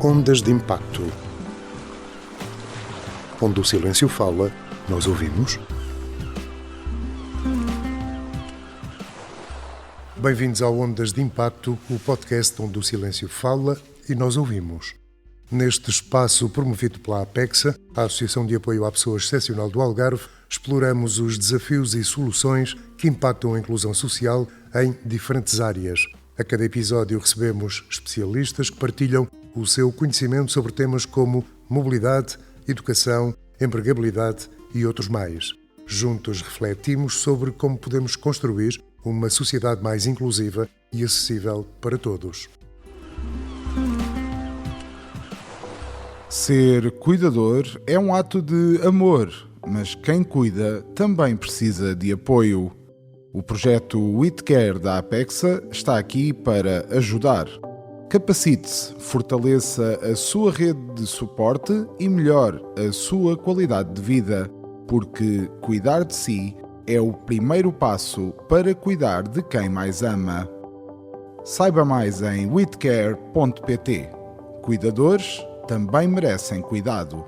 Ondas de Impacto. Onde o silêncio fala, nós ouvimos. Bem-vindos ao Ondas de Impacto, o podcast onde o silêncio fala e nós ouvimos. Neste espaço promovido pela APEXA, a Associação de Apoio à Pessoa Excepcional do Algarve, exploramos os desafios e soluções que impactam a inclusão social em diferentes áreas. A cada episódio recebemos especialistas que partilham o seu conhecimento sobre temas como mobilidade, educação, empregabilidade e outros mais. Juntos refletimos sobre como podemos construir uma sociedade mais inclusiva e acessível para todos. Ser cuidador é um ato de amor, mas quem cuida também precisa de apoio. O projeto WeCare da APEXA está aqui para ajudar. Capacite-se, fortaleça a sua rede de suporte e melhore a sua qualidade de vida, porque cuidar de si é o primeiro passo para cuidar de quem mais ama. Saiba mais em wecare.pt. Cuidadores também merecem cuidado.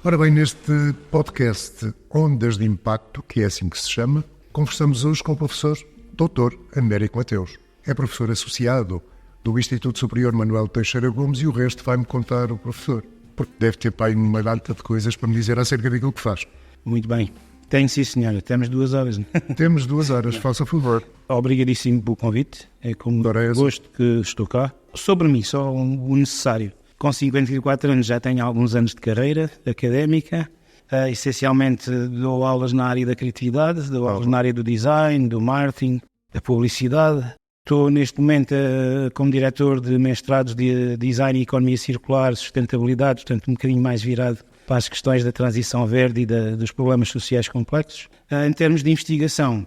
Ora bem, neste podcast Ondas de Impacto, que é assim que se chama, conversamos hoje com o professor Dr. Américo Mateus. É professor associado do Instituto Superior Manuel Teixeira Gomes e o resto vai-me contar o professor, porque deve ter para aí uma data de coisas para me dizer acerca daquilo que faz. Muito bem. Tenho, sim, senhora. Temos 2 horas. Temos 2 horas, faça favor. Obrigadíssimo pelo convite. É com gosto que estou cá. Sobre mim, só o necessário. Com 54 anos já tenho alguns anos de carreira académica. Essencialmente dou aulas na área da criatividade, dou aulas na área do design, do marketing, da publicidade. Estou neste momento como diretor de mestrados de design e economia circular, sustentabilidade, portanto um bocadinho mais virado para as questões da transição verde e dos problemas sociais complexos. Em termos de investigação,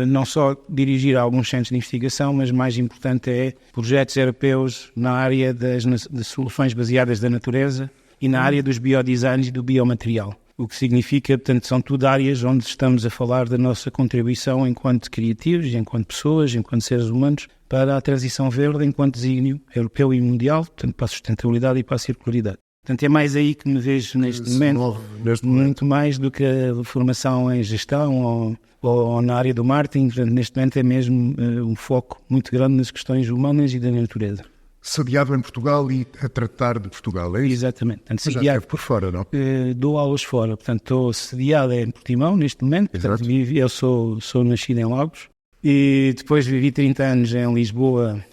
não só dirigir alguns centros de investigação, mas mais importante é projetos europeus na área de soluções baseadas na natureza e na área dos biodesigns e do biomaterial. O que significa, portanto, são tudo áreas onde estamos a falar da nossa contribuição enquanto criativos, enquanto pessoas, enquanto seres humanos, para a transição verde enquanto desígnio europeu e mundial, portanto, para a sustentabilidade e para a circularidade. Portanto, é mais aí que me vejo neste momento, muito mais do que a formação em gestão ou na área do marketing. Portanto, neste momento é mesmo um foco muito grande nas questões humanas e da natureza. Sediado em Portugal e a tratar de Portugal, é isso? Exatamente. Portanto, mas já esteve por fora, não? Dou aulas fora. Portanto, estou sediado em Portimão neste momento. Portanto, eu sou nascido em Lagos e depois vivi 30 anos em Lisboa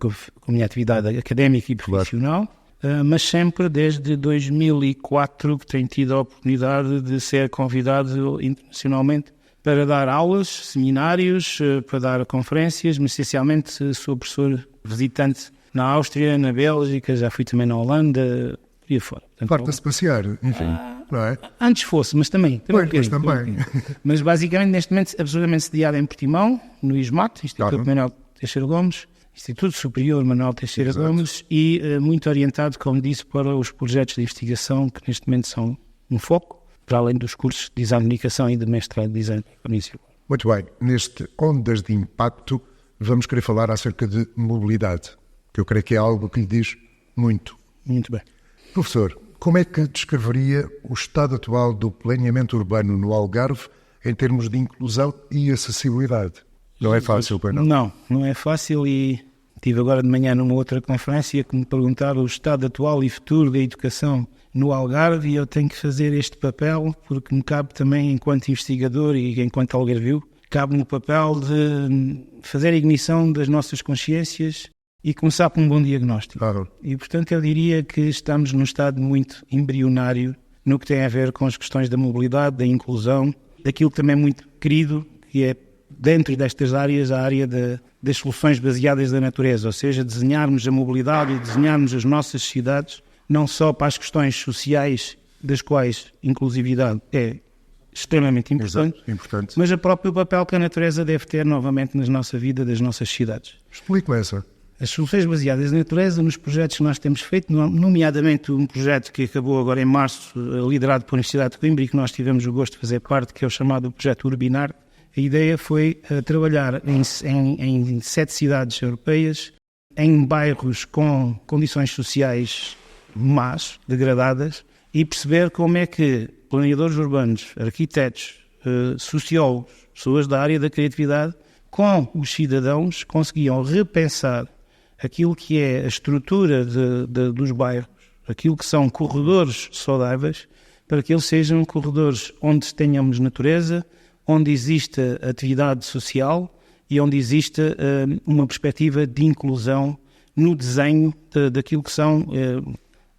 com a minha atividade académica e profissional. Claro. Mas sempre desde 2004 que tenho tido a oportunidade de ser convidado internacionalmente para dar aulas, seminários, para dar conferências, mas essencialmente sou professor visitante na Áustria, na Bélgica, já fui também na Holanda e fora. Farta-se passear, enfim, não é? Antes fosse, mas também. Pois, também. Mas basicamente neste momento absolutamente sediado em Portimão, no ISMAT, Instituto Manuel Teixeira Gomes, Instituto Superior Manuel Teixeira Gomes, e muito orientado, como disse, para os projetos de investigação que neste momento são um foco, para além dos cursos de design de comunicação e de mestrado de design de comunicação. Muito bem, neste Ondas de Impacto vamos querer falar acerca de mobilidade, que eu creio que é algo que lhe diz muito. Muito bem. Professor, como é que descreveria o estado atual do planeamento urbano no Algarve em termos de inclusão e acessibilidade? Não é fácil, pois não? Não é fácil e tive agora de manhã numa outra conferência que me perguntaram o estado atual e futuro da educação no Algarve e eu tenho que fazer este papel porque me cabe também, enquanto investigador e enquanto algarvio, cabe-me o papel de fazer a ignição das nossas consciências e começar por um bom diagnóstico. Claro. E, portanto, eu diria que estamos num estado muito embrionário no que tem a ver com as questões da mobilidade, da inclusão, daquilo que também é muito querido, que é dentro destas áreas, a área das soluções baseadas na natureza, ou seja, desenharmos a mobilidade e desenharmos as nossas cidades, não só para as questões sociais, das quais inclusividade é extremamente importante, mas o próprio papel que a natureza deve ter novamente na nossa vida, das nossas cidades. Explico essa. As soluções baseadas na natureza, nos projetos que nós temos feito, nomeadamente um projeto que acabou agora em março, liderado pela Universidade de Coimbra e que nós tivemos o gosto de fazer parte, que é o chamado projeto Urbinar, a ideia foi trabalhar em 7 cidades europeias, em bairros com condições sociais más, degradadas, e perceber como é que planeadores urbanos, arquitetos, sociólogos, pessoas da área da criatividade, com os cidadãos conseguiam repensar aquilo que é a estrutura dos bairros, aquilo que são corredores saudáveis, para que eles sejam corredores onde tenhamos natureza, onde exista atividade social e onde exista uma perspectiva de inclusão no desenho daquilo que são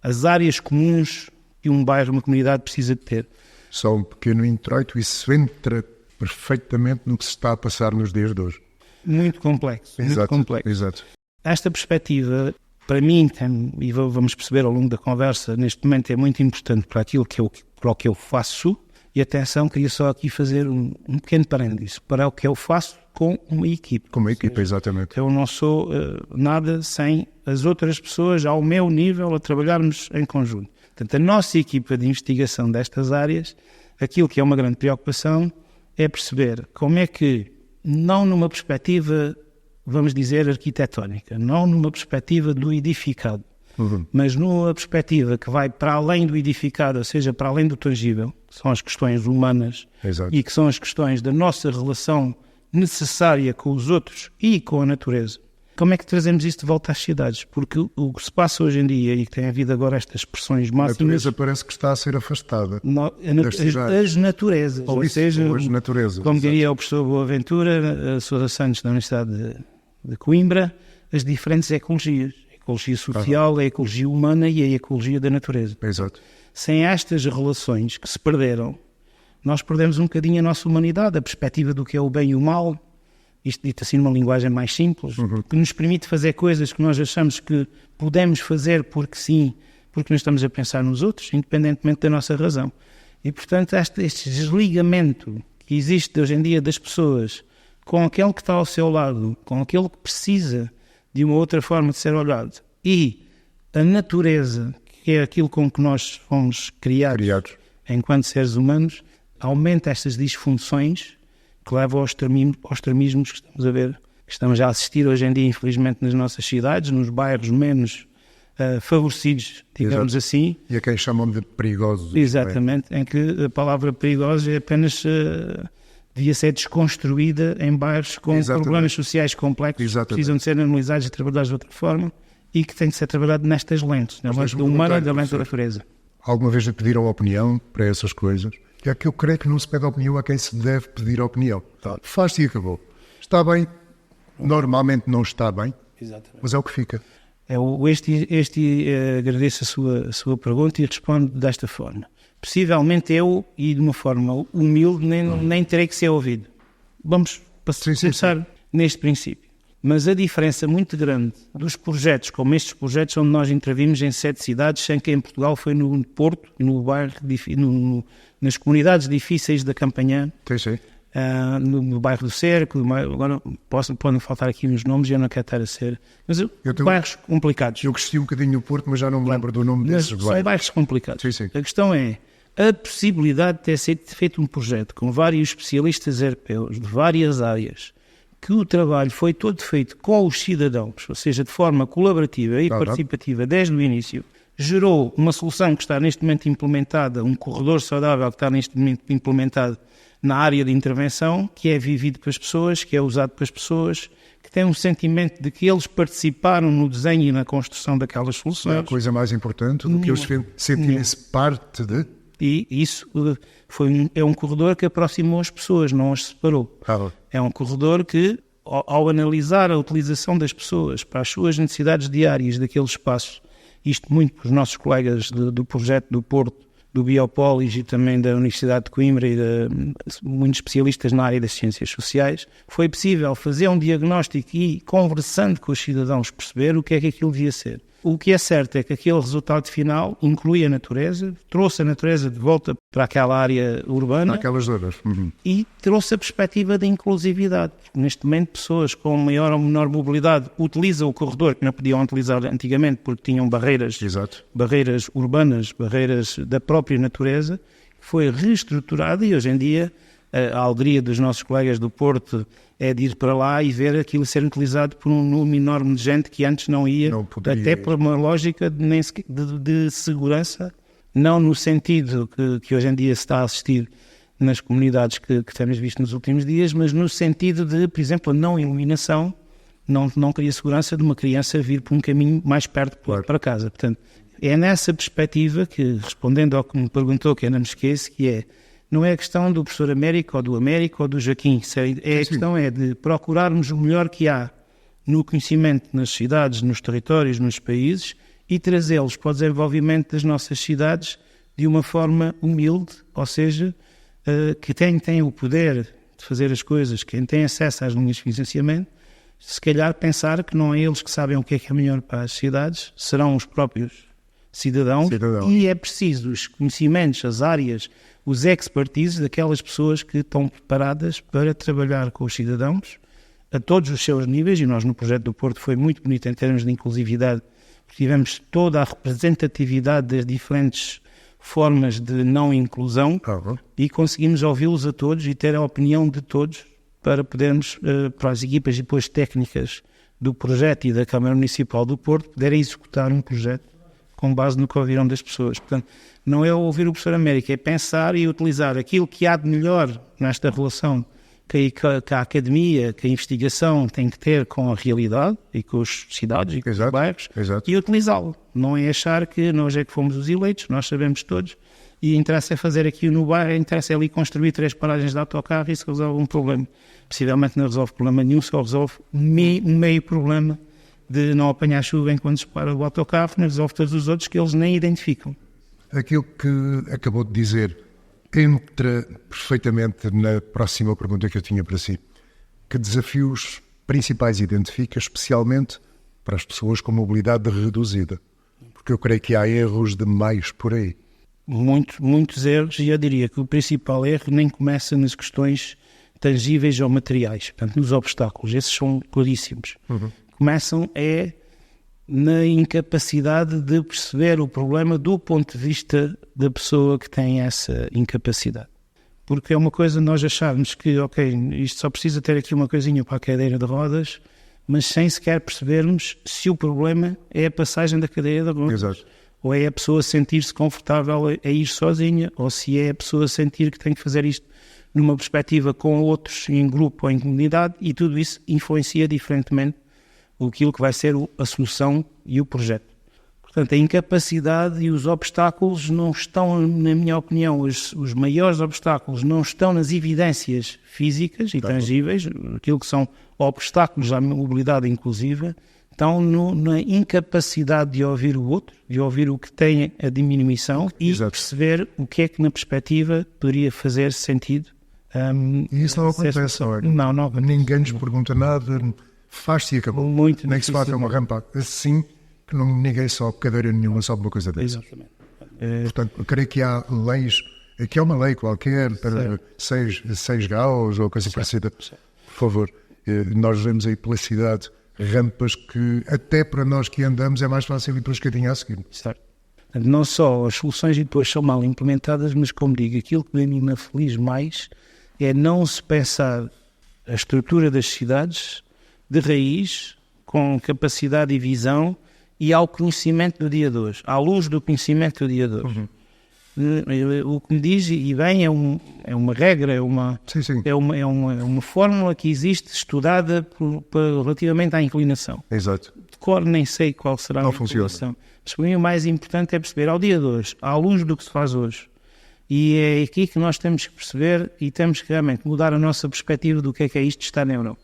as áreas comuns que um bairro, uma comunidade precisa de ter. Só um pequeno introito, isso entra perfeitamente no que se está a passar nos dias de hoje. Muito complexo. Exato, muito complexo. Exato. Esta perspectiva, para mim, e vamos perceber ao longo da conversa, neste momento é muito importante para aquilo para o que eu faço. E atenção, queria só aqui fazer um pequeno parênteses para o que eu faço com uma equipe. Com uma equipe, exatamente. Eu não sou nada sem as outras pessoas ao meu nível a trabalharmos em conjunto. Portanto, a nossa equipa de investigação destas áreas, aquilo que é uma grande preocupação é perceber como é que, não numa perspectiva, vamos dizer, arquitetónica, não numa perspectiva do edificado, mas numa perspectiva que vai para além do edificado, ou seja, para além do tangível, que são as questões humanas. Exato. E que são as questões da nossa relação necessária com os outros e com a natureza. Como é que trazemos isto de volta às cidades? Porque o que se passa hoje em dia, e que tem havido agora estas expressões máximas... A natureza parece que está a ser afastada as naturezas, ou seja, como diria o professor Boaventura, Sousa Santos, da Universidade de Coimbra, as diferentes ecologias. A ecologia social, a ecologia humana e a ecologia da natureza. Exato. Sem estas relações que se perderam, nós perdemos um bocadinho a nossa humanidade, a perspectiva do que é o bem e o mal, isto dito assim numa linguagem mais simples, que nos permite fazer coisas que nós achamos que podemos fazer porque sim, porque nós estamos a pensar nos outros, independentemente da nossa razão. E, portanto, este desligamento que existe hoje em dia das pessoas com aquele que está ao seu lado, com aquele que precisa de uma outra forma de ser olhado, e a natureza, que é aquilo com que nós fomos criados enquanto seres humanos, aumenta estas disfunções que levam aos extremismos que estamos a ver, que estamos a assistir hoje em dia, infelizmente, nas nossas cidades, nos bairros menos favorecidos, digamos assim. E a quem chamam de perigosos. Exatamente, em que a palavra perigosa é apenas devia ser desconstruída em bairros com problemas sociais complexos, que precisam de ser analisados e trabalhados de outra forma, e que tem de ser trabalhado nestas lentes, na lente do humano e da lente da natureza. Alguma vez lhe pediram opinião para essas coisas? É que eu creio que não se pede opinião a quem se deve pedir opinião. Faz-se e acabou. Está bem, normalmente não está bem, mas é o que fica. Agradeço a sua pergunta e respondo desta forma. Possivelmente eu, e de uma forma humilde, nem terei que ser ouvido. Vamos começar neste princípio. Mas a diferença muito grande dos projetos, como estes projetos onde nós intervimos em 7 cidades, sem que em Portugal foi no Porto, no bairro, nas comunidades difíceis da Campanhã, no bairro do Cerco, agora podem faltar aqui uns nomes e eu não quero estar a ser... Mas bairros complicados. Eu cresci um bocadinho no Porto, mas já não me lembro do nome desses bairros. São bairros complicados. Sim. A questão é a possibilidade de ter sido feito um projeto com vários especialistas europeus de várias áreas, que o trabalho foi todo feito com os cidadãos, ou seja, de forma colaborativa e participativa desde o início, gerou uma solução que está neste momento implementada, um corredor saudável que está neste momento implementado na área de intervenção, que é vivido pelas pessoas, que é usado pelas pessoas, que tem um sentimento de que eles participaram no desenho e na construção daquelas soluções. É a coisa mais importante do que eles sentirem-se parte de... E isso é um corredor que aproximou as pessoas, não as separou. É um corredor que, ao analisar a utilização das pessoas para as suas necessidades diárias daquele espaço, isto muito para os nossos colegas do projeto do Porto, do Biopolis e também da Universidade de Coimbra e muitos especialistas na área das ciências sociais, foi possível fazer um diagnóstico e, conversando com os cidadãos, perceber o que é que aquilo devia ser. O que é certo é que aquele resultado final inclui a natureza, trouxe a natureza de volta para aquela área urbana. Aquelas zonas. E trouxe a perspectiva da inclusividade. Neste momento, pessoas com maior ou menor mobilidade utilizam o corredor que não podiam utilizar antigamente porque tinham barreiras urbanas, barreiras da própria natureza, foi reestruturada e hoje em dia a alegria dos nossos colegas do Porto é de ir para lá e ver aquilo ser utilizado por um número enorme de gente que antes não ia, até por uma lógica de segurança, não no sentido que hoje em dia se está a assistir nas comunidades que temos visto nos últimos dias, mas no sentido de, por exemplo, a não iluminação não cria segurança de uma criança vir por um caminho mais perto para casa. Portanto, é nessa perspectiva que, respondendo ao que me perguntou, que eu não me esqueço, que não é a questão do professor Américo, ou do Américo, ou do Joaquim, a questão é de procurarmos o melhor que há no conhecimento nas cidades, nos territórios, nos países, e trazê-los para o desenvolvimento das nossas cidades de uma forma humilde, ou seja, que quem tem o poder de fazer as coisas, quem tem acesso às linhas de financiamento, se calhar pensar que não é eles que sabem o que é melhor para as cidades, serão os próprios cidadãos. E é preciso os conhecimentos, as áreas, os expertises daquelas pessoas que estão preparadas para trabalhar com os cidadãos a todos os seus níveis, e nós no projeto do Porto foi muito bonito em termos de inclusividade, porque tivemos toda a representatividade das diferentes formas de não inclusão e conseguimos ouvi-los a todos e ter a opinião de todos para podermos, para as equipas e depois técnicas do projeto e da Câmara Municipal do Porto, poderem executar um projeto com base no que ouviram das pessoas. Portanto, não é ouvir o professor Américo, é pensar e utilizar aquilo que há de melhor nesta relação que a academia, que a investigação tem que ter com a realidade e com as cidades e com os bairros e utilizá-lo. Não é achar que nós é que fomos os eleitos, nós sabemos todos, e interessa é fazer aqui no bairro, interessa é ali construir 3 paragens de autocarro e isso resolve um problema. Possivelmente não resolve problema nenhum, só resolve um meio problema de não apanhar chuva enquanto se para o autocarro, mas resolve todos os outros que eles nem identificam. Aquilo que acabou de dizer entra perfeitamente na próxima pergunta que eu tinha para si. Que desafios principais identifica, especialmente para as pessoas com mobilidade reduzida? Porque eu creio que há erros demais por aí. Muitos erros, e eu diria que o principal erro nem começa nas questões tangíveis ou materiais, portanto, nos obstáculos. Esses são claríssimos. Começam na incapacidade de perceber o problema do ponto de vista da pessoa que tem essa incapacidade. Porque é uma coisa nós acharmos que, isto só precisa ter aqui uma coisinha para a cadeira de rodas, mas sem sequer percebermos se o problema é a passagem da cadeira de rodas. Exato. Ou é a pessoa sentir-se confortável a ir sozinha, ou se é a pessoa sentir que tem que fazer isto numa perspectiva com outros, em grupo ou em comunidade, e tudo isso influencia diferentemente aquilo que vai ser a solução e o projeto. Portanto, a incapacidade e os obstáculos não estão, na minha opinião, os maiores obstáculos não estão nas evidências físicas e tangíveis, aquilo que são obstáculos à mobilidade inclusiva, estão na incapacidade de ouvir o outro, de ouvir o que tem a diminuição e perceber o que é que na perspectiva poderia fazer sentido. E isso não acontece, não. Ninguém nos pergunta nada, faz-se e acabou. Muito nem que se faça uma rampa assim, que ninguém sobe cadeira nenhuma, sobe uma coisa dessa. Exatamente. Portanto, eu creio que há leis, que há uma lei qualquer para 6 graus ou coisa parecida. Por favor, nós vemos aí pela cidade rampas que até para nós que andamos é mais fácil ir pela escadinha a seguir. Certo. Não só as soluções e depois são mal implementadas, mas como digo, aquilo que me aflige mais é não se pensar a estrutura das cidades de raiz, com capacidade e visão e ao conhecimento do dia de hoje, à luz do conhecimento do dia de hoje. O que me diz, e bem, é uma regra, é uma fórmula que existe estudada relativamente à inclinação. Exato. De cor nem sei qual será a inclinação. Mas para mim o mais importante é perceber ao dia de hoje, à luz do que se faz hoje. E é aqui que nós temos que perceber e temos que realmente mudar a nossa perspectiva do que é isto de estar na Europa.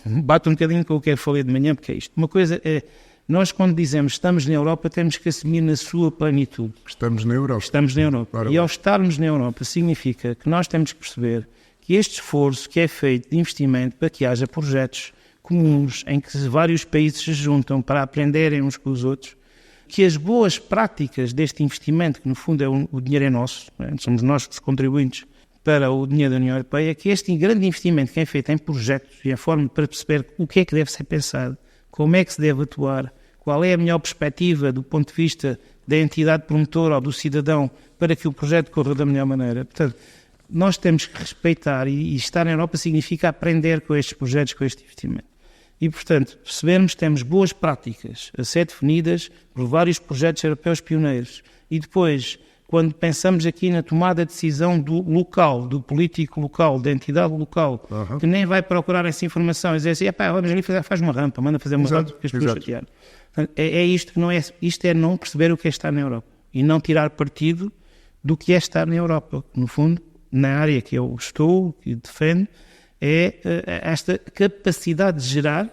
Bate um bocadinho com o que eu falei de manhã, porque é isto. Uma coisa é, nós quando dizemos estamos na Europa, temos que assumir na sua plenitude. Estamos na Europa. Estamos na Europa. E ao estarmos na Europa significa que nós temos que perceber que este esforço que é feito de investimento para que haja projetos comuns em que vários países se juntam para aprenderem uns com os outros, que as boas práticas deste investimento, que no fundo o dinheiro é nosso, somos nós os contribuintes para o dinheiro da União Europeia, que este grande investimento que é feito em projetos e a forma para perceber o que é que deve ser pensado, como é que se deve atuar, qual é a melhor perspectiva do ponto de vista da entidade promotora ou do cidadão para que o projeto corra da melhor maneira. Portanto, nós temos que respeitar e estar na Europa significa aprender com estes projetos, com este investimento. E, portanto, percebermos que temos boas práticas a ser definidas por vários projetos europeus pioneiros. E depois, quando pensamos aqui na tomada de decisão do local, do político local, da entidade local, que nem vai procurar essa informação e dizer assim, vamos ali faz uma rampa, manda fazer uma rampa porque as pessoas chatearam. É isto que não é, isto é não perceber o que é estar na Europa e não tirar partido do que é estar na Europa. No fundo, na área que eu estou, que defendo, é esta capacidade de gerar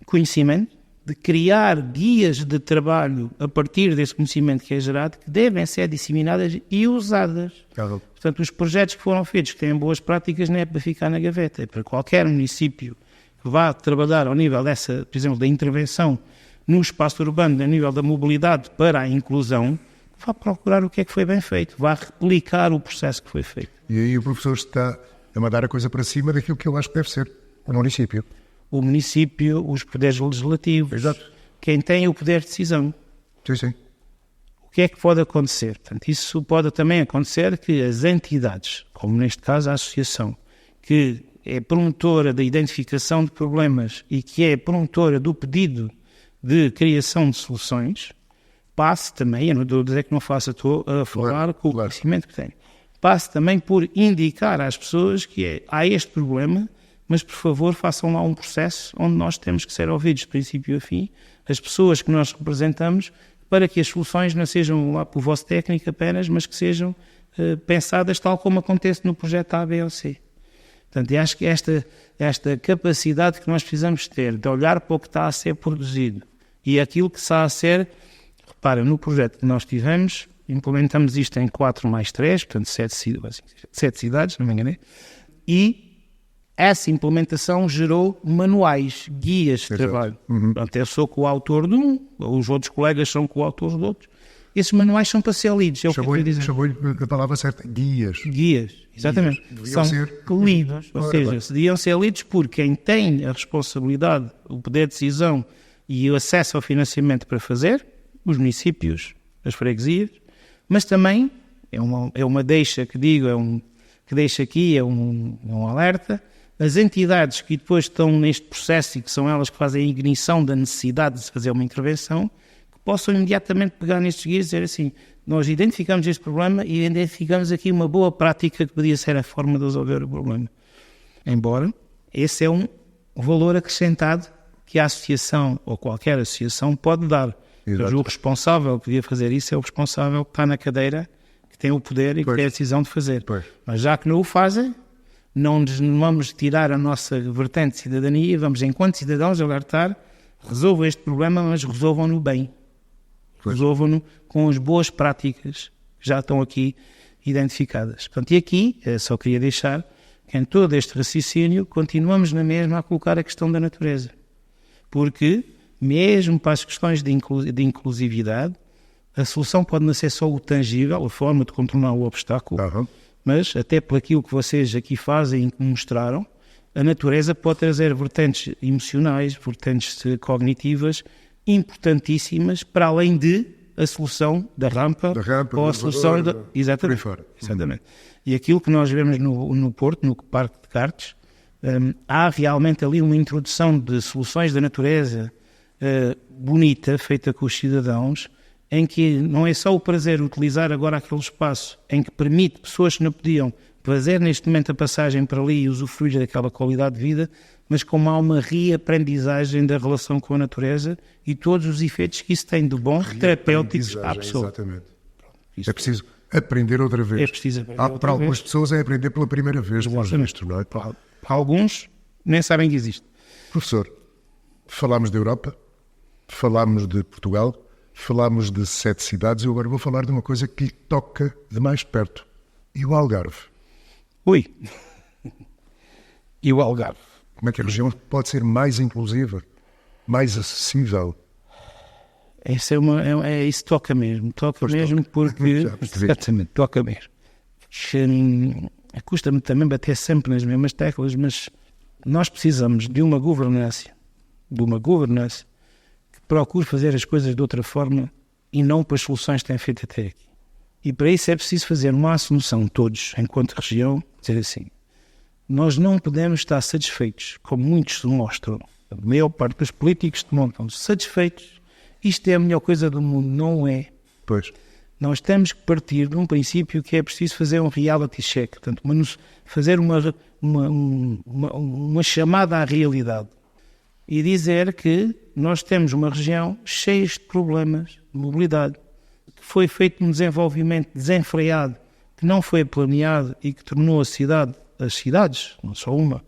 conhecimento, de criar guias de trabalho a partir desse conhecimento que é gerado, que devem ser disseminadas e usadas. Portanto, os projetos que foram feitos, que têm boas práticas, não é para ficar na gaveta, é para qualquer município que vá trabalhar ao nível dessa, por exemplo, da intervenção no espaço urbano, a nível da mobilidade para a inclusão, vá procurar o que é que foi bem feito, vá replicar o processo que foi feito. E aí o professor está a mandar a coisa para cima daquilo que eu acho que deve ser o município. O município, os poderes legislativos, quem tem o poder de decisão. Sim. O que é que pode acontecer? Portanto, isso pode também acontecer que as entidades, como neste caso a associação, que é promotora da identificação de problemas e que é promotora do pedido de criação de soluções, passe também, eu não estou a dizer que não faça, estou a falar com o conhecimento que tenho, passe também por indicar às pessoas que há este problema, mas por favor façam lá um processo onde nós temos que ser ouvidos de princípio a fim, as pessoas que nós representamos, para que as soluções não sejam lá por vosso técnico apenas, mas que sejam pensadas tal como acontece no projeto A, B ou C. Portanto, eu acho que esta capacidade que nós precisamos ter de olhar para o que está a ser produzido e aquilo que está a ser, repara, no projeto que nós tivemos, implementamos isto em 4+3, portanto 7 cidades, não me enganei, e essa implementação gerou manuais, guias de trabalho. Portanto, eu sou coautor de um, os outros colegas são coautores de outros. Esses manuais são para ser lidos. Chamou-lhe a palavra certa, guias. Guias, exatamente. Deviam ser lidos, ou seja, deviam ser lidos por quem tem a responsabilidade, o poder de decisão e o acesso ao financiamento para fazer, os municípios, as freguesias, mas também, é uma deixa que digo, que deixo aqui, é um alerta, as entidades que depois estão neste processo e que são elas que fazem a ignição da necessidade de se fazer uma intervenção, que possam imediatamente pegar nestes guias e dizer assim, nós identificamos este problema e identificamos aqui uma boa prática que podia ser a forma de resolver o problema. Embora esse é um valor acrescentado que a associação ou qualquer associação pode dar. Mas o responsável que devia fazer isso é o responsável que está na cadeira, que tem o poder e que tem a decisão de fazer. Mas já que não o fazem, não nos vamos tirar a nossa vertente de cidadania, vamos, enquanto cidadãos, alertar, resolvam este problema, mas resolvam-no bem. Resolvam-no com as boas práticas que já estão aqui identificadas. Portanto, e aqui, só queria deixar que em todo este raciocínio continuamos na mesma a colocar a questão da natureza. Porque, mesmo para as questões de inclusividade, a solução pode não ser só o tangível, a forma de contornar o obstáculo, mas até por aquilo que vocês aqui fazem e que mostraram, a natureza pode trazer vertentes emocionais, vertentes cognitivas importantíssimas, para além de a solução da rampa ou a solução da... Exatamente. E aquilo que nós vemos no Porto, no Parque de Cartes, há realmente ali uma introdução de soluções da natureza bonita, feita com os cidadãos, em que não é só o prazer utilizar agora aquele espaço em que permite pessoas que não podiam fazer neste momento a passagem para ali e usufruir daquela qualidade de vida, mas como há uma reaprendizagem da relação com a natureza e todos os efeitos que isso tem de bom, terapêuticos à pessoa. Exatamente. É preciso aprender outra vez. É preciso aprender outra vez. Para algumas pessoas é aprender pela primeira vez. Não é? Para alguns nem sabem que existe. Professor, falámos da Europa, falámos de Portugal, falámos de 7 cidades, eu agora vou falar de uma coisa que lhe toca de mais perto. E o Algarve? Ui! E o Algarve? Como é que a região pode ser mais inclusiva, mais acessível? Isso toca mesmo. Toca mesmo porque... Exatamente, toca mesmo. Custa-me também bater sempre nas mesmas teclas, mas nós precisamos de uma governança que procure fazer as coisas de outra forma e não para as soluções que têm feito até aqui. E para isso é preciso fazer uma assunção, todos, enquanto região, dizer assim, nós não podemos estar satisfeitos, como muitos se mostram, a maior parte dos políticos demonstram-se satisfeitos, isto é a melhor coisa do mundo, não é. Pois. Nós temos que partir de um princípio que é preciso fazer um reality check, portanto, fazer uma chamada à realidade e dizer que nós temos uma região cheia de problemas de mobilidade, que foi feito um desenvolvimento desenfreado, que não foi planeado e que tornou as cidades, não só uma,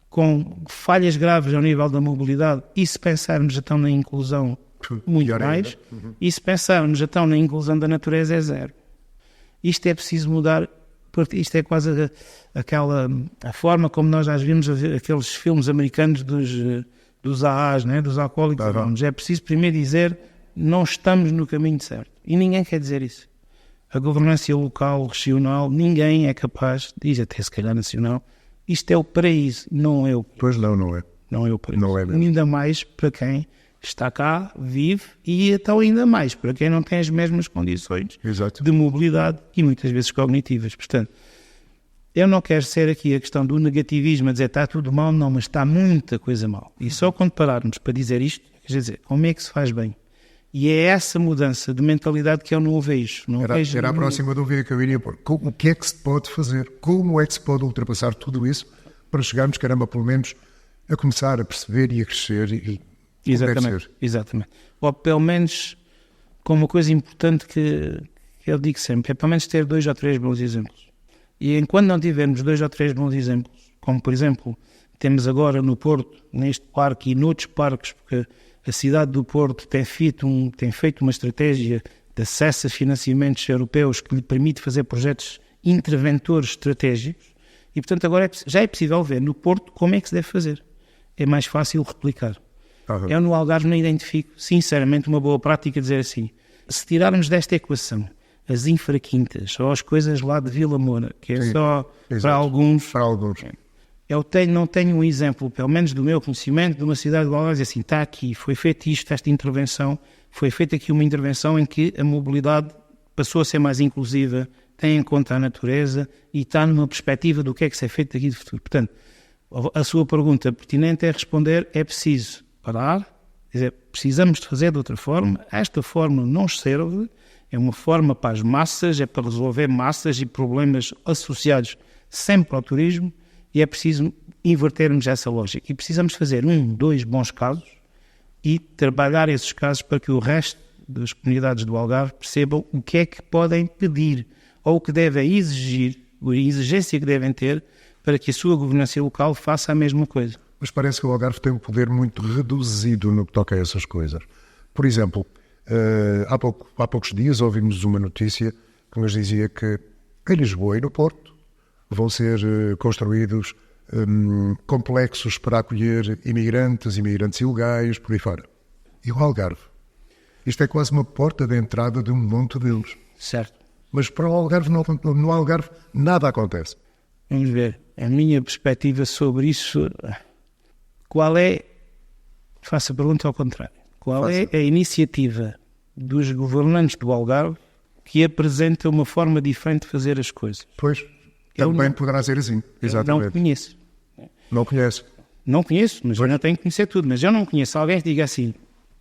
com falhas graves ao nível da mobilidade, e se pensarmos então na inclusão, muito mais, e se pensarmos então na inclusão da natureza é zero. Isto é preciso mudar, isto é quase a forma como nós já vimos aqueles filmes americanos dos AAs, né? Dos alcoólicos anónimos. É preciso primeiro dizer, não estamos no caminho certo. E ninguém quer dizer isso. A governança local, regional, ninguém é capaz, diz até se calhar nacional, isto é o paraíso, não é o paraíso. Pois não é. Não é o paraíso. Não é mesmo. Ainda mais para quem está cá, vive, e então ainda mais para quem não tem as mesmas condições Exato. de mobilidade e muitas vezes cognitivas. Portanto, eu não quero ser aqui a questão do negativismo, a dizer está tudo mal, não, mas está muita coisa mal. E só quando pararmos para dizer isto, quer dizer, como é que se faz bem? E é essa mudança de mentalidade que eu não vejo. Era a próxima dúvida que eu iria pôr. O que é que se pode fazer? Como é que se pode ultrapassar tudo isso para chegarmos, caramba, pelo menos, a começar a perceber e a crescer e Exatamente. Ou pelo menos, com uma coisa importante que eu digo sempre, é pelo menos ter 2 ou 3 bons exemplos. E enquanto não tivermos 2 ou 3 bons exemplos, como por exemplo, temos agora no Porto, neste parque e noutros parques, porque a cidade do Porto tem feito uma estratégia de acesso a financiamentos europeus que lhe permite fazer projetos interventores estratégicos, e portanto agora já é possível ver no Porto como é que se deve fazer. É mais fácil replicar. Eu no Algarve não identifico, sinceramente, uma boa prática dizer assim, se tirarmos desta equação as infraquintas ou as coisas lá de Vila Moura, que é só para alguns. Eu não tenho um exemplo, pelo menos do meu conhecimento, de uma cidade do Algarve, assim, está aqui, foi feita esta intervenção, foi feita aqui uma intervenção em que a mobilidade passou a ser mais inclusiva, tem em conta a natureza e está numa perspectiva do que é que se é feito daqui de futuro. Portanto, a sua pergunta pertinente é responder, é preciso parar, dizer, precisamos de fazer de outra forma, esta forma não serve, é uma forma para as massas, é para resolver massas e problemas associados sempre ao turismo, e é preciso invertermos essa lógica. E precisamos fazer 1, 2 bons casos e trabalhar esses casos para que o resto das comunidades do Algarve percebam o que é que podem pedir ou o que devem exigir, a exigência que devem ter para que a sua governança local faça a mesma coisa. Mas parece que o Algarve tem um poder muito reduzido no que toca a essas coisas. Por exemplo, há poucos dias ouvimos uma notícia que nos dizia que em Lisboa e no Porto vão ser construídos complexos para acolher imigrantes ilegais, por aí fora. E o Algarve? Isto é quase uma porta de entrada de um monte deles. Certo. Mas para o Algarve, no Algarve, nada acontece. Vamos ver. A minha perspectiva sobre isso... Qual é, faço a pergunta ao contrário, qual é a iniciativa dos governantes do Algarve que apresenta uma forma diferente de fazer as coisas? Pois, também poderá ser assim, exatamente. Não conheço. Não conhece? Não conheço, mas eu não tenho que conhecer tudo. Mas eu não conheço alguém que diga assim,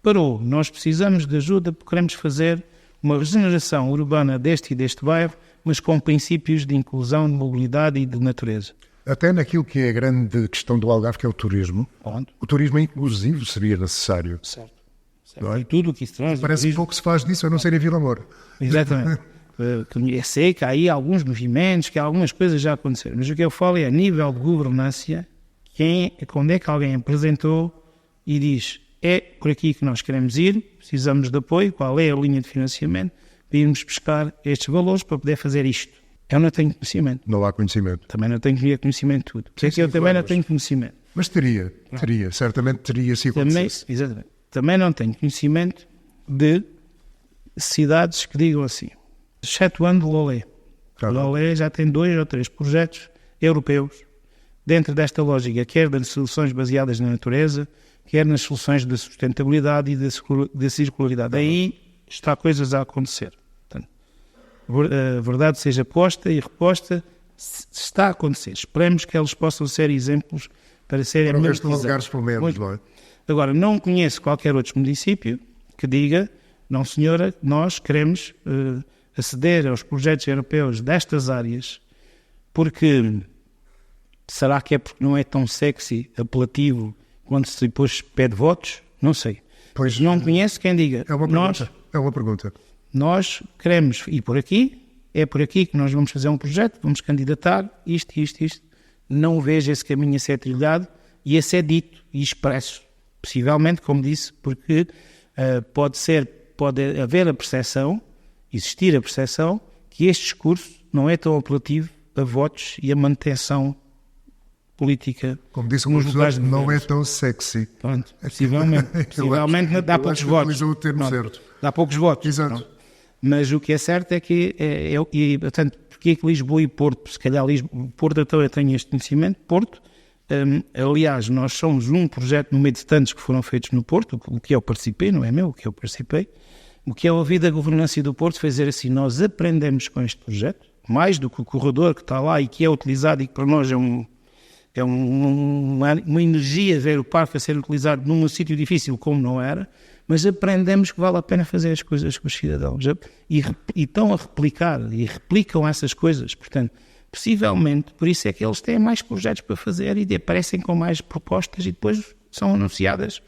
parou, nós precisamos de ajuda porque queremos fazer uma regeneração urbana deste e deste bairro, mas com princípios de inclusão, de mobilidade e de natureza. Até naquilo que é a grande questão do Algarve, que é o turismo. Onde? O turismo inclusivo seria necessário. Certo. Não é? E tudo o que isso traz. Parece que pouco se faz disso, a não ser em Vila Moura. Exatamente. Sei que há aí alguns movimentos, que algumas coisas já aconteceram. Mas o que eu falo é a nível de governança, quando é que alguém apresentou e diz, é por aqui que nós queremos ir, precisamos de apoio, qual é a linha de financiamento, para irmos buscar estes valores para poder fazer isto. Eu não tenho conhecimento. Não há conhecimento. Também não tenho conhecimento de tudo. Porque eu também não tenho conhecimento. Mas teria, certamente teria se acontecesse. Exatamente. Também não tenho conhecimento de cidades que digam assim, excetuando Lolé. Lolé já tem 2 ou 3 projetos europeus dentro desta lógica, quer das soluções baseadas na natureza, quer nas soluções da sustentabilidade e da circularidade. Aí está coisas a acontecer. Portanto, a verdade seja posta e reposta, está a acontecer. Esperemos que eles possam ser exemplos para serem para o resto de Algarve, pelo menos, não é? Agora, não conheço qualquer outro município que diga, não senhora, nós queremos aceder aos projetos europeus destas áreas, porque será que é porque não é tão sexy, apelativo, quando se depois pede votos? Não sei. Pois não conheço quem diga. É uma pergunta. Nós queremos ir por aqui, é por aqui que nós vamos fazer um projeto, vamos candidatar, isto. Não vejo esse caminho a ser trilhado e a ser dito e expresso. Possivelmente, como disse, porque pode haver a percepção, existir a percepção, que este discurso não é tão apelativo a votos e a manutenção política. Como disse o professor, não é tão sexy. Pronto, possivelmente dá poucos votos. O termo certo. Dá poucos votos. Exato. Pronto. Mas o que é certo é que, portanto, porque é que Lisboa e Porto, se calhar Porto então eu tenho este conhecimento, Porto, aliás, nós somos um projeto no meio de tantos que foram feitos no Porto, o que eu participei, não é meu, o que eu participei, o que é ouvido da governança do Porto foi dizer assim, nós aprendemos com este projeto, mais do que o corredor que está lá e que é utilizado e que para nós é uma energia ver o parque a ser utilizado num sítio difícil como não era, mas aprendemos que vale a pena fazer as coisas com os cidadãos e estão a replicar e replicam essas coisas, portanto, possivelmente, por isso é que eles têm mais projetos para fazer e aparecem com mais propostas e depois são anunciadas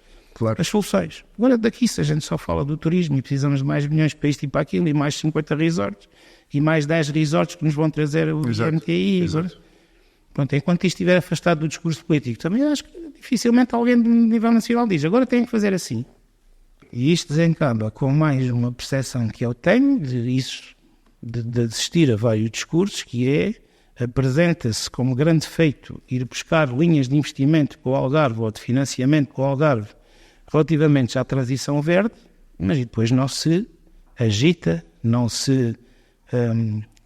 as soluções. Agora daqui, se a gente só fala do turismo e precisamos de mais milhões para isto e para aquilo e mais 50 resorts e mais 10 resorts que nos vão trazer o MTI. Pronto, enquanto isto estiver afastado do discurso político, também acho que dificilmente alguém de nível nacional diz, agora tem que fazer assim. E isto desencaba com mais uma percepção que eu tenho de assistir a vários discursos, que é, apresenta-se como grande feito ir buscar linhas de investimento para o Algarve ou de financiamento para o Algarve relativamente à transição verde, mas depois não se agita, não se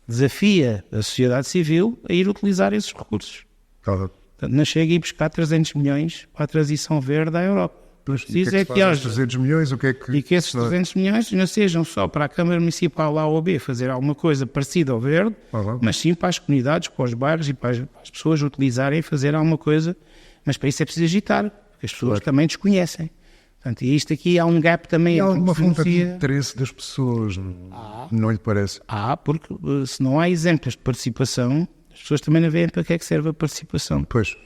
desafia a sociedade civil a ir utilizar esses recursos. Portanto, não chega a ir buscar 300 milhões para a transição verde à Europa. E que haja 300 milhões, o que é que... E que esses 300 milhões não sejam só para a Câmara Municipal A ou B fazer alguma coisa parecida ao verde, mas sim para as comunidades, para os bairros e para as pessoas utilizarem e fazer alguma coisa. Mas para isso é preciso agitar, porque as pessoas também desconhecem. Portanto, e isto aqui há um gap também... E há alguma falta de interesse das pessoas, não lhe parece? Porque se não há exemplos de participação, as pessoas também não veem para que é que serve a participação. Pois.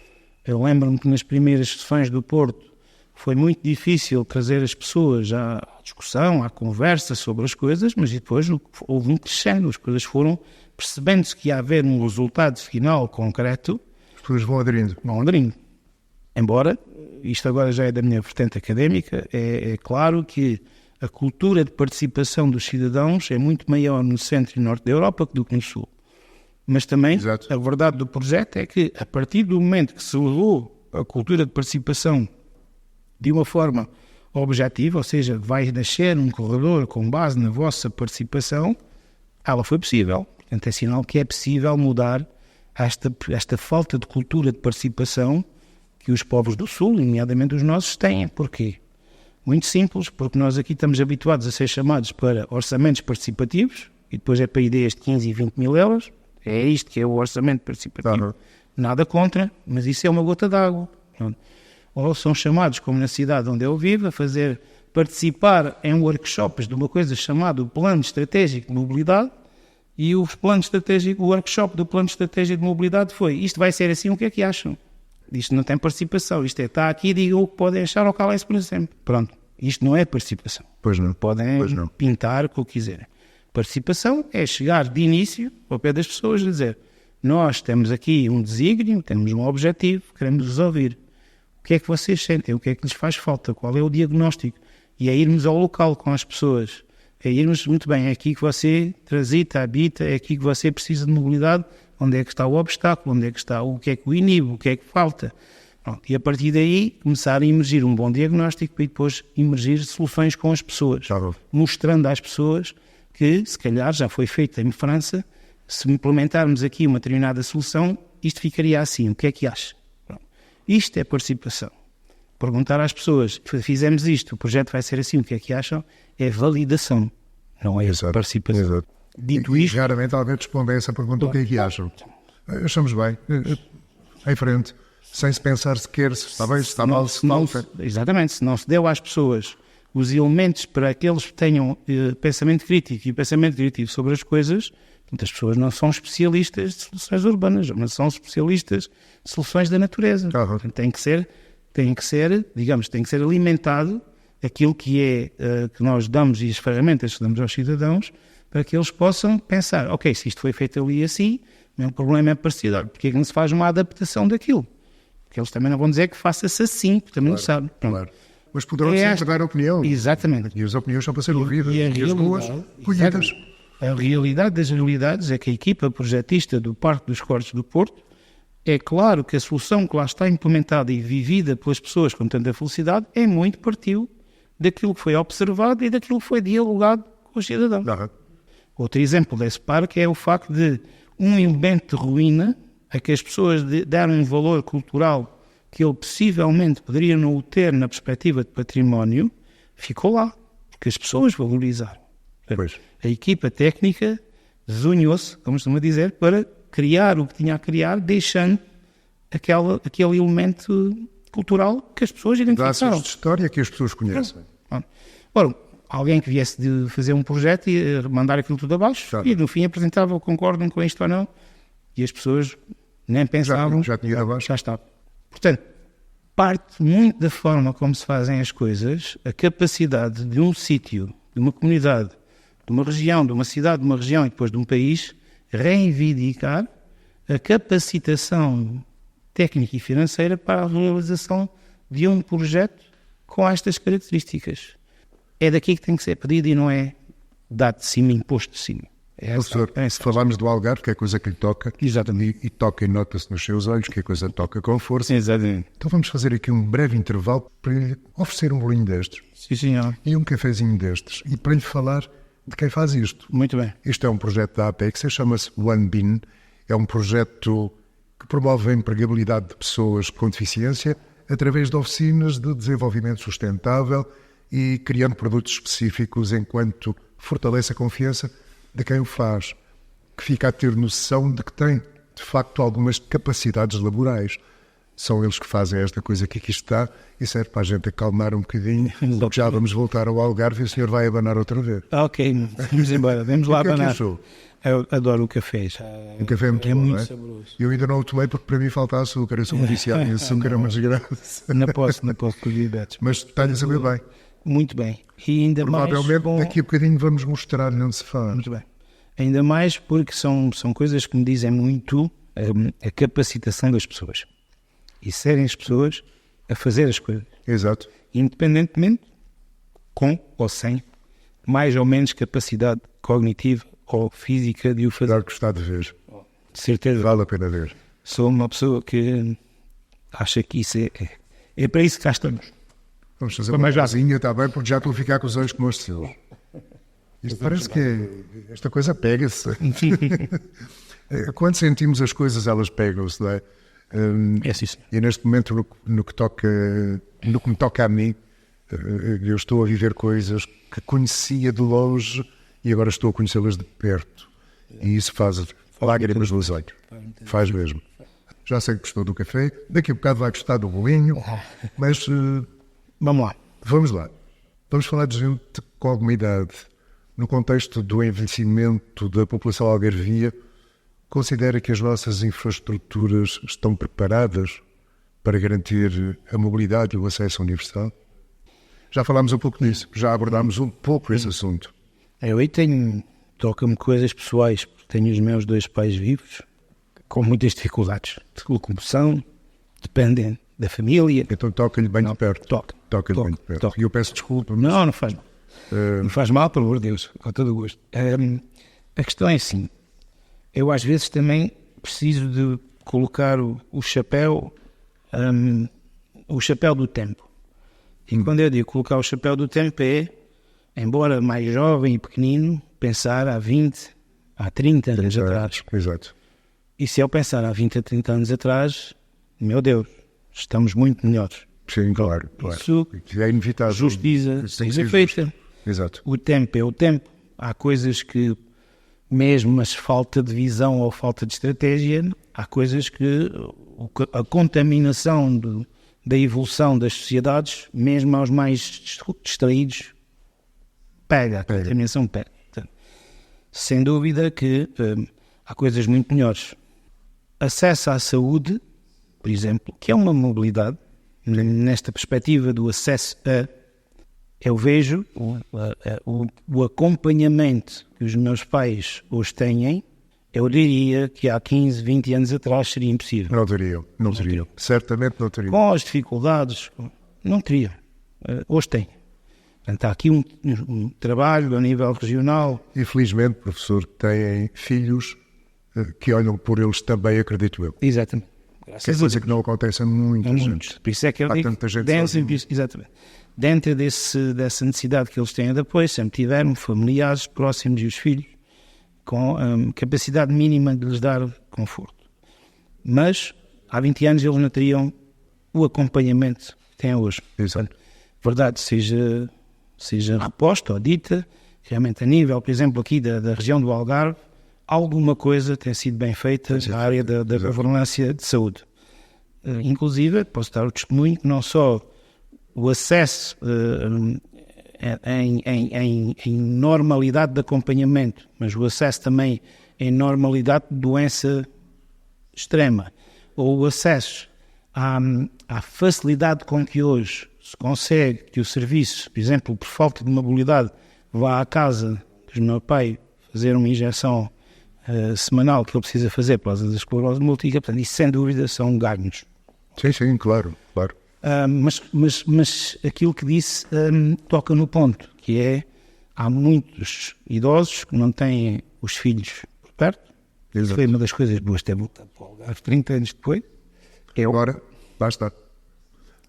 Eu lembro-me que nas primeiras sessões do Porto foi muito difícil trazer as pessoas à discussão, à conversa sobre as coisas, mas depois houve um crescendo, as coisas foram percebendo-se que ia haver um resultado final concreto. As pessoas vão aderindo. Embora, isto agora já é da minha vertente académica, é claro que a cultura de participação dos cidadãos é muito maior no centro e norte da Europa do que no sul. Mas também a verdade do projeto é que, a partir do momento que se levou a cultura de participação de uma forma objetiva, ou seja, vai nascer um corredor com base na vossa participação, ela foi possível. Portanto, é sinal que é possível mudar esta falta de cultura de participação que os povos do Sul, nomeadamente os nossos, têm. Porquê? Muito simples, porque nós aqui estamos habituados a ser chamados para orçamentos participativos, e depois é para ideias de 15 e 20 mil euros, é isto que é o orçamento participativo. Nada contra, mas isso é uma gota d'água. Ou são chamados, como na cidade onde eu vivo, a participar em workshops de uma coisa chamada o Plano Estratégico de Mobilidade, e o workshop do Plano Estratégico de Mobilidade foi, isto vai ser assim, o que é que acham? Isto não tem participação, isto está aqui, digam o que podem achar ou calem-se por exemplo. Pronto, isto não é participação. Pois não. Podem pintar o que quiserem. Participação é chegar de início ao pé das pessoas e dizer, nós temos aqui um desígnio, temos um objetivo, queremos resolver. O que é que vocês sentem? O que é que lhes faz falta? Qual é o diagnóstico? E é irmos ao local com as pessoas. É irmos, muito bem, é aqui que você transita, habita, é aqui que você precisa de mobilidade. Onde é que está o obstáculo? Onde é que está o que é que o inibe? O que é que falta? Pronto. E a partir daí começar a emergir um bom diagnóstico e depois emergir soluções com as pessoas. Mostrando às pessoas que, se calhar, já foi feito em França, se implementarmos aqui uma determinada solução, isto ficaria assim. O que é que acha? Isto é participação. Perguntar às pessoas, fizemos isto, o projeto vai ser assim, o que é que acham? É validação, não é participação. Dito isto... Raramente alguém responde a essa pergunta, o que é que acham? Achamos bem, em frente, sem se pensar sequer se está bem, se está mal, se não... Exatamente, se não se deu às pessoas os elementos para que eles tenham pensamento crítico e pensamento criativo sobre as coisas, muitas pessoas não são especialistas de soluções urbanas, não são especialistas de soluções da natureza. Tem que ser, digamos, tem que ser alimentado aquilo que é que nós damos e as ferramentas que damos aos cidadãos para que eles possam pensar, ok, se isto foi feito ali assim, o meu problema é parecido, porque é que não se faz uma adaptação daquilo? Porque eles também não vão dizer que faça-se assim, porque também não sabem. Claro. Mas poderão sempre dar opinião. Exatamente. E as opiniões são para ser ouvidas. E as ruas colhidas. A realidade das realidades é que a equipa projetista do Parque dos Cortes do Porto, é claro que a solução que lá está implementada e vivida pelas pessoas com tanta felicidade é muito partiu daquilo que foi observado e daquilo que foi dialogado com os cidadãos. Outro exemplo desse parque é o facto de um elemento de ruína a que as pessoas deram um valor cultural que ele possivelmente poderia não o ter na perspectiva de património, ficou lá, porque as pessoas valorizaram. Pois. A equipa técnica desunhou-se, como costuma dizer, para criar o que tinha a criar, deixando aquele elemento cultural que as pessoas identificaram. Dá-se de história que as pessoas conhecem. Ora, alguém que viesse de fazer um projeto e mandar aquilo tudo abaixo, e no fim apresentava, concordam com isto ou não, e as pessoas nem pensavam, já tinha abaixo. Já estava. Portanto, parte muito da forma como se fazem as coisas, a capacidade de um sítio, de uma comunidade, de uma região, de uma cidade, de uma região e depois de um país, reivindicar a capacitação técnica e financeira para a realização de um projeto com estas características. É daqui que tem que ser pedido e não é dado de cima, imposto de cima. Professor, se falarmos do Algarve, que é coisa que lhe toca, exatamente, e toca e nota-se nos seus olhos, que é coisa que toca com força. Exatamente. Então vamos fazer aqui um breve intervalo para lhe oferecer um bolinho destes. Sim, senhor. E um cafezinho destes. E para lhe falar de quem faz isto. Muito bem. Isto é um projeto da Apex, chama-se OneBean. É um projeto que promove a empregabilidade de pessoas com deficiência através de oficinas de desenvolvimento sustentável e criando produtos específicos enquanto fortalece a confiança de quem o faz, que fica a ter noção de que tem, de facto, algumas capacidades laborais. São eles que fazem esta coisa que aqui está e serve para a gente acalmar um bocadinho, porque já vamos voltar ao Algarve e o senhor vai abanar outra vez. Ok, vamos embora, vamos lá abanar. O que é que eu adoro o café. O café é muito bom, muito é? Saboroso. Eu ainda não o tomei porque para mim falta açúcar. Eu sou um viciado em açúcar, é uma desgraça. Não posso com diabetes. Mas está-lhe a saber bem. Muito bem. E ainda provavelmente mais daqui a bocadinho vamos mostrar-lhe onde se faz. Muito bem. Ainda mais porque são coisas que me dizem muito a capacitação das pessoas. E serem as pessoas a fazer as coisas. Exato. Independentemente, com ou sem, mais ou menos capacidade cognitiva ou física de o fazer. Claro que está de ver. De certeza. Vale a pena ver. Sou uma pessoa que acha que isso é para isso que cá estamos. Vamos fazer uma casinha, está bem, porque já estou a ficar com os olhos como os seus. Isto parece que esta coisa pega-se. Quando sentimos as coisas, elas pegam-se, não é? É sim. E neste momento, no que me toca a mim, eu estou a viver coisas que conhecia de longe e agora estou a conhecê-las de perto. E isso faz lágrimas nos olhos. Faz mesmo. Já sei que gostou do café, daqui a bocado vai gostar do bolinho, mas vamos lá. Vamos lá. Vamos falar de gente com alguma idade. No contexto do envelhecimento da população algarvia, considera que as nossas infraestruturas estão preparadas para garantir a mobilidade e o acesso universal? Já falámos um pouco disso, já abordámos um pouco esse assunto. Eu aí toca-me coisas pessoais, porque tenho os meus 2 pais vivos, com muitas dificuldades de locomoção, dependem da família. Então toca-lhe bem de perto. Toca-lhe bem de perto. Toca. E eu peço desculpa. Mas... Não faz mal. Não faz mal, pelo amor de Deus, com todo o gosto. A questão é assim, eu às vezes também preciso de colocar o chapéu do tempo. E quando eu digo colocar o chapéu do tempo é, embora mais jovem e pequenino, pensar há 20, há 30 anos atrás. Exato. E se eu pensar há 20 a 30 anos atrás, meu Deus, estamos muito melhores. Sim, claro. Isso é inevitável. Justiça seja feita. Exato. O tempo é o tempo. Há coisas que mesmo, mas falta de visão ou falta de estratégia, há coisas que a contaminação da evolução das sociedades, mesmo aos mais distraídos, pega. A contaminação pega. Portanto, sem dúvida que há coisas muito melhores. Acesso à saúde, por exemplo, que é uma mobilidade, nesta perspectiva do acesso a, eu vejo o acompanhamento que os meus pais hoje têm, eu diria que há 15, 20 anos atrás seria impossível. Não teriam. Certamente não teriam. Com as dificuldades, não teriam. Hoje tem. Portanto, há aqui um trabalho a nível regional. E felizmente, professor, têm filhos que olham por eles também, acredito eu. Exatamente. Que é coisa que não acontece a muita gente. Por isso é que eu digo, exatamente. Dentro dessa necessidade que eles têm de apoio, sempre tiveram familiares próximos e os filhos, com capacidade mínima de lhes dar conforto. Mas, há 20 anos, eles não teriam o acompanhamento que têm hoje. Exato. Verdade, seja reposta ou dita, realmente a nível, por exemplo, aqui da região do Algarve, alguma coisa tem sido bem feita na área da governança de saúde. Inclusive, posso dar o testemunho que não só o acesso em normalidade de acompanhamento, mas o acesso também em normalidade de doença extrema, ou o acesso à facilidade com que hoje se consegue que o serviço, por exemplo, por falta de mobilidade, vá à casa do meu pai fazer uma injeção semanal que ele precisa fazer por causa da esclerose múltipla, portanto, isso sem dúvida são ganhos. Sim, claro. Mas aquilo que disse toca no ponto, que é, há muitos idosos que não têm os filhos por perto. Exato. Foi uma das coisas boas ter voltado para o Algarve 30 anos depois. Agora, basta.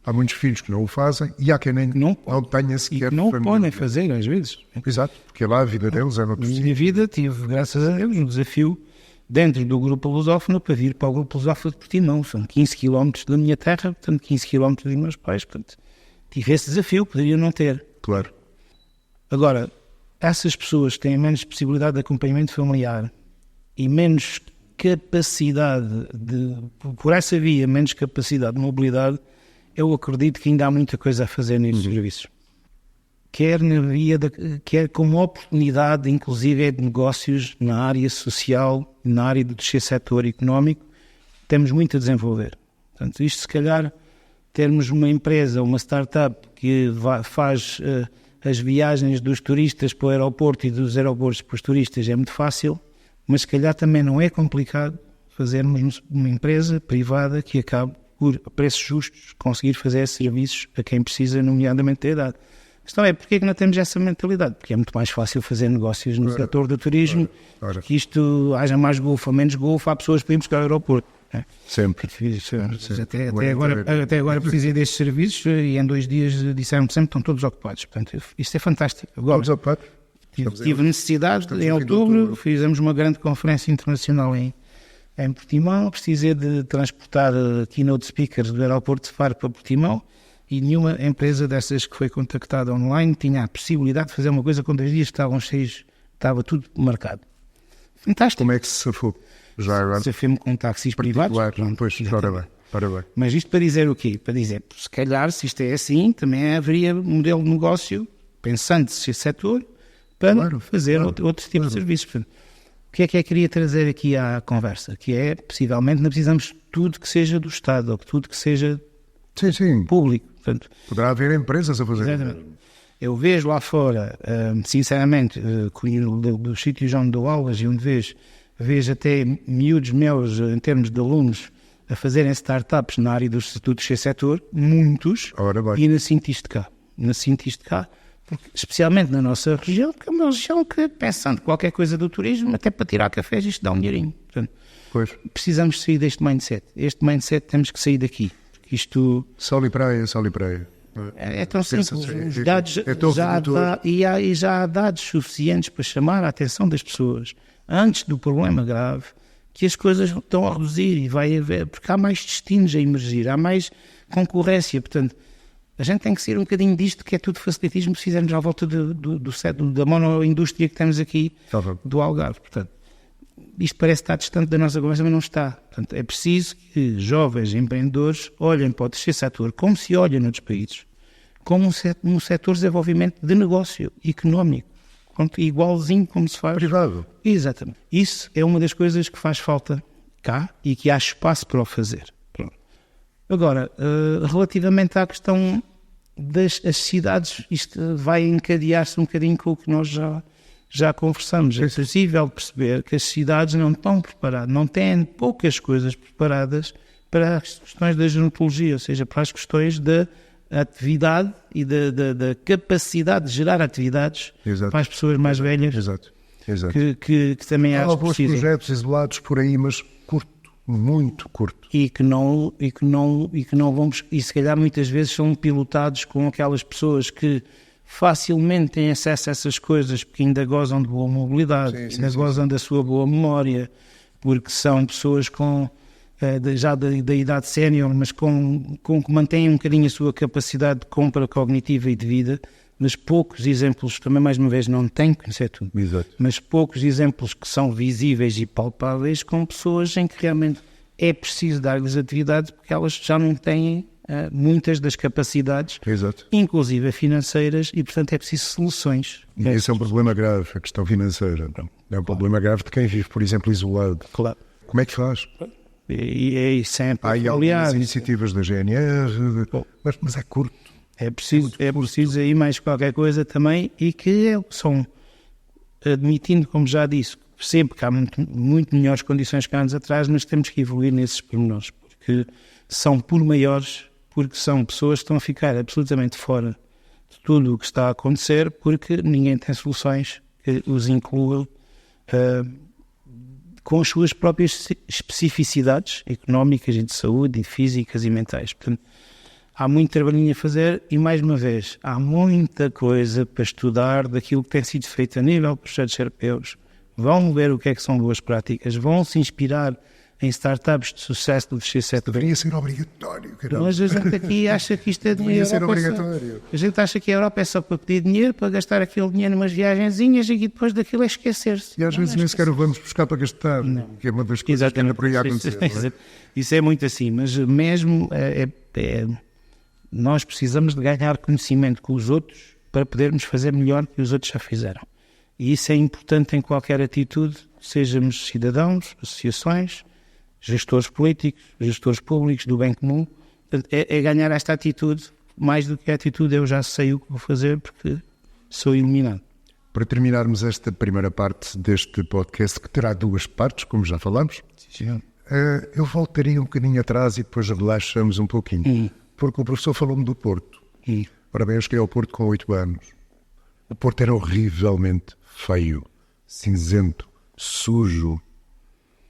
Há muitos filhos que não o fazem e há quem nem não tenha sequer não família. Podem fazer, às vezes. Exato, porque lá a vida deles é noutro sítio. Na minha vida tive, graças a Deus, um desafio dentro do grupo lusófono para vir para o grupo lusófono de Portimão. São 15 km da minha terra, portanto 15 km dos meus pais. Portanto, tive esse desafio, poderia não ter. Claro. Agora, essas pessoas que têm menos possibilidade de acompanhamento familiar e menos capacidade por essa via, menos capacidade de mobilidade, eu acredito que ainda há muita coisa a fazer nestes serviços. Quer como oportunidade, inclusive, de negócios na área social, na área do terceiro setor económico, temos muito a desenvolver. Portanto, isto se calhar, termos uma empresa, uma startup que faz as viagens dos turistas para o aeroporto e dos aeroportos para os turistas é muito fácil, mas se calhar também não é complicado fazermos uma empresa privada que acabe por, a preços justos, conseguir fazer esses serviços a quem precisa, nomeadamente da idade. A questão é, porquê que não temos essa mentalidade? Porque é muito mais fácil fazer negócios no setor do turismo, que isto haja mais golfo ou menos golfo, há pessoas para ir buscar ao aeroporto. É? Sempre. Até agora precisei destes serviços e em 2 dias disseram-me sempre que estão todos ocupados. Portanto, isto é fantástico. Agora, todos ocupados? Tive necessidade, em outubro, fizemos uma grande conferência internacional em Portimão, precisei de transportar keynote speakers do aeroporto de Faro para Portimão e nenhuma empresa dessas que foi contactada online tinha a possibilidade de fazer uma coisa com 2 dias que estavam cheios, estava tudo marcado. Fantástico. Como é que se safou? Safei-me com táxis privados. Pois, parabéns. Mas isto para dizer o quê? Para dizer, se calhar, se isto é assim, também haveria um modelo de negócio, pensando nesse setor, para fazer outro tipo de serviços. Portanto, o que é que eu queria trazer aqui à conversa? Que é, possivelmente, não precisamos de tudo que seja do Estado, ou de tudo que seja público. Portanto, poderá haver empresas a fazer. Exatamente. Eu vejo lá fora, sinceramente, dos sítios onde dou aulas e onde vejo até miúdos meus, em termos de alunos, a fazerem startups na área dos estatutos de setor, muitos, e ainda sinto isto cá. Porque, especialmente na nossa região, que é uma região que, pensando qualquer coisa do turismo, até para tirar cafés, isto dá um dinheirinho. Portanto, precisamos sair deste mindset. Este mindset temos que sair daqui. Porque isto... Sol e praia. É tão simples. Os dados já há dados suficientes para chamar a atenção das pessoas antes do problema grave, que as coisas estão a reduzir e vai haver, porque há mais destinos a emergir, há mais concorrência. Portanto, A gente tem que sair um bocadinho disto, que é tudo facilitismo, se fizermos à volta da monoindústria que temos aqui do Algarve. Portanto, isto parece estar distante da nossa conversa, mas não está. Portanto, é preciso que jovens empreendedores olhem para o terceiro setor, como se olha noutros países, como um setor de desenvolvimento de negócio económico, igualzinho como se faz. Privado. Exatamente. Isso é uma das coisas que faz falta cá e que há espaço para o fazer. Pronto. Agora, relativamente à questão das cidades, isto vai encadear-se um bocadinho com o que nós já conversamos. É possível perceber que as cidades não estão preparadas, não têm poucas coisas preparadas para as questões da gerontologia, ou seja, para as questões da atividade e da capacidade de gerar atividades para as pessoas mais velhas. Exato. Que também há acho alguns projetos isolados por aí, mas curto, muito curto. E que não vamos, e se calhar muitas vezes são pilotados com aquelas pessoas que facilmente têm acesso a essas coisas porque ainda gozam de boa mobilidade, ainda gozam da sua boa memória, porque são pessoas já da idade sénior, mas que mantêm um bocadinho a sua capacidade de compra cognitiva e de vida, mas poucos exemplos, também mais uma vez não tenho que conhecer tudo, mas poucos exemplos que são visíveis e palpáveis com pessoas em que realmente é preciso dar-lhes atividades porque elas já não têm muitas das capacidades, inclusive financeiras, e portanto é preciso soluções. Esse é um problema grave, a questão financeira. É um problema grave de quem vive, por exemplo, isolado. Claro. Como é que faz? E sempre há algumas iniciativas da GNR, mas é curto. É preciso aí mais qualquer coisa também, e que são, admitindo, como já disse, percebo que há muito melhores condições que há anos atrás, mas temos que evoluir nesses pormenores, porque são por maiores, porque são pessoas que estão a ficar absolutamente fora de tudo o que está a acontecer, porque ninguém tem soluções que os incluam com as suas próprias especificidades económicas e de saúde, e físicas e mentais. Portanto, há muito trabalhinho a fazer e, mais uma vez, há muita coisa para estudar daquilo que tem sido feito a nível de projetos europeus. Vão ver o que é que são boas práticas, vão se inspirar em startups de sucesso do terceiro setor. Deveria ser obrigatório, caramba. Mas a gente aqui acha que isto é dinheiro. Deveria ser obrigatório. A gente acha que a Europa é só para pedir dinheiro, para gastar aquele dinheiro em umas viagenzinhas e depois daquilo é esquecer-se. E às vezes nem sequer o vamos buscar para gastar, que é uma das coisas que anda por aí a acontecer. Isso é muito assim, mas mesmo nós precisamos de ganhar conhecimento com os outros para podermos fazer melhor que os outros já fizeram. E isso é importante em qualquer atitude, sejamos cidadãos, associações, gestores políticos, gestores públicos do bem comum. É ganhar esta atitude, mais do que a atitude eu já sei o que vou fazer porque sou iluminado. Para terminarmos esta primeira parte deste podcast, que terá duas partes, como já falamos, eu voltaria um bocadinho atrás e depois relaxamos um pouquinho. Porque o professor falou-me do Porto. Ora bem, eu cheguei ao Porto com 8 anos. O Porto era horrivelmente feio, cinzento, sujo.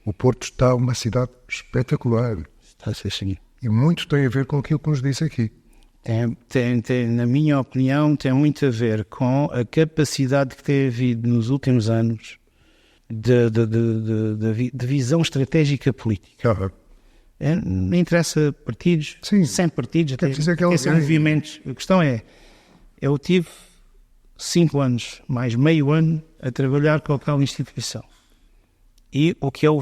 O Porto está uma cidade espetacular. Está a ser assim. E muito tem a ver com aquilo que nos disse aqui. Tem, na minha opinião, tem muito a ver com a capacidade que tem havido nos últimos anos de visão estratégica política. Não interessa partidos, sem partidos, até são movimentos. A questão eu tive 5 anos, mais meio ano, a trabalhar com aquela instituição. E o que eu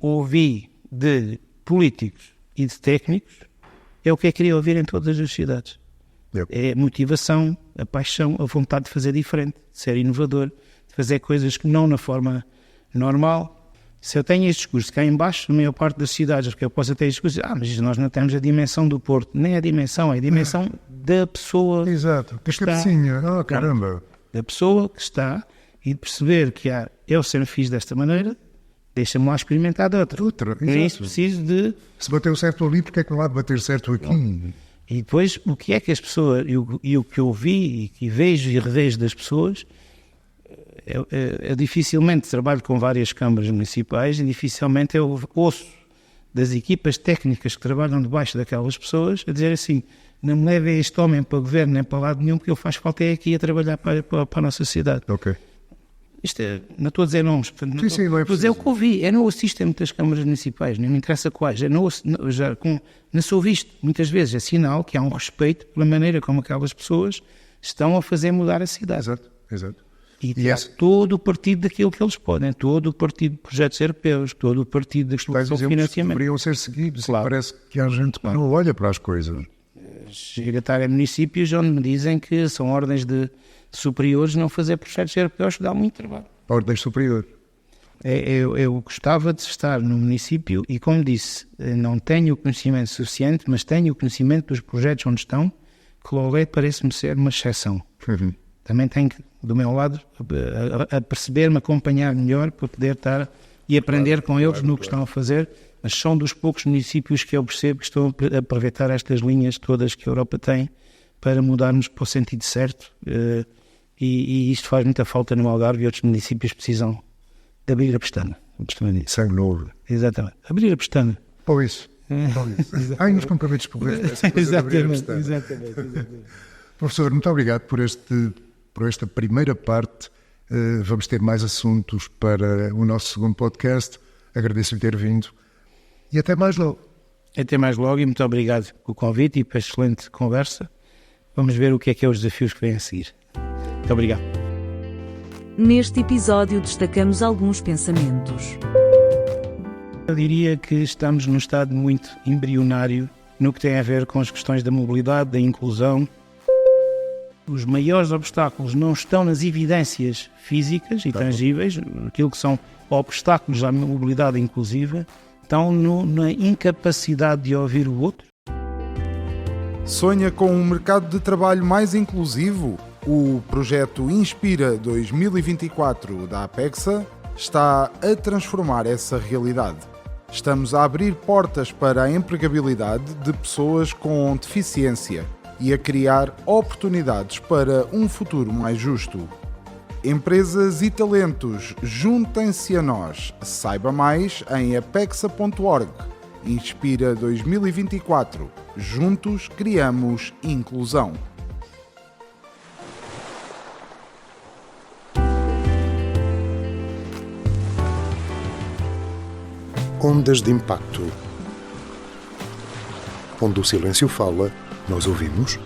ouvi de políticos e de técnicos é o que eu queria ouvir em todas as cidades. É a motivação, a paixão, a vontade de fazer diferente, de ser inovador, de fazer coisas que não na forma normal. Se eu tenho este discurso cá em baixo, na maior parte das cidades, porque eu posso ter este discurso, mas nós não temos a dimensão do Porto. Nem a dimensão, é a dimensão da pessoa. Exato, que cabecinha, caramba. Da pessoa que está, e de perceber que eu sempre fiz desta maneira, deixa-me lá experimentar de outra. Nem isso preciso de... Se bateu certo ali, porque é que não há de bater certo aqui? E depois, o que é que as pessoas, e o que eu vi e que vejo e revejo das pessoas, eu dificilmente trabalho com várias câmaras municipais e dificilmente eu ouço das equipas técnicas que trabalham debaixo daquelas pessoas a dizer assim, não me leve este homem para o governo nem para lado nenhum, porque eu faço falta aqui a trabalhar para a nossa cidade. Isto não estou a dizer nomes, portanto, não Sim, não é estou a dizer o preciso. que ouvi. É no assistem das câmaras municipais, não me interessa quais. Não sou visto, muitas vezes, é sinal que há um respeito pela maneira como aquelas pessoas estão a fazer mudar a cidade. Exato. E tirar todo o partido daquilo que eles podem, todo o partido de projetos europeus, todo o partido da solução de financiamento. Deveriam ser seguidos. Claro. Parece que há gente que não olha para as coisas. Chega a estar em municípios onde me dizem que são ordens de superiores não fazer projetos europeus que dá muito trabalho. A ordem superior. Eu gostava de estar no município e, como disse, não tenho o conhecimento suficiente, mas tenho o conhecimento dos projetos onde estão, que logo parece-me ser uma exceção. Também tenho que, do meu lado, a perceber-me, acompanhar melhor para poder estar e aprender com eles no que estão a fazer, mas são dos poucos municípios que eu percebo que estão a aproveitar estas linhas todas que a Europa tem para mudarmos para o sentido certo, e isto faz muita falta no Algarve, e outros municípios precisam de abrir a pestana. Sangue novo. Exatamente, abrir a pestana. Ou isso. Ai, nos compromissos públicos. Exatamente. Professor, muito obrigado por esta primeira parte. Vamos ter mais assuntos para o nosso segundo podcast. Agradeço-lhe ter vindo e até mais logo. Até mais logo e muito obrigado pelo convite e pela excelente conversa. Vamos ver o que é os desafios que vêm a seguir. Muito obrigado. Neste episódio destacamos alguns pensamentos. Eu diria que estamos num estado muito embrionário no que tem a ver com as questões da mobilidade, da inclusão. Os maiores obstáculos não estão nas evidências físicas e tangíveis, aquilo que são obstáculos à mobilidade inclusiva, estão na incapacidade de ouvir o outro. Sonha com um mercado de trabalho mais inclusivo? O projeto Inspira 2024 da Apexa está a transformar essa realidade. Estamos a abrir portas para a empregabilidade de pessoas com deficiência e a criar oportunidades para um futuro mais justo. Empresas e talentos, juntem-se a nós. Saiba mais em apexa.org. Inspira 2024. Juntos criamos inclusão. Ondas de impacto. Onde o silêncio fala, nós ouvimos.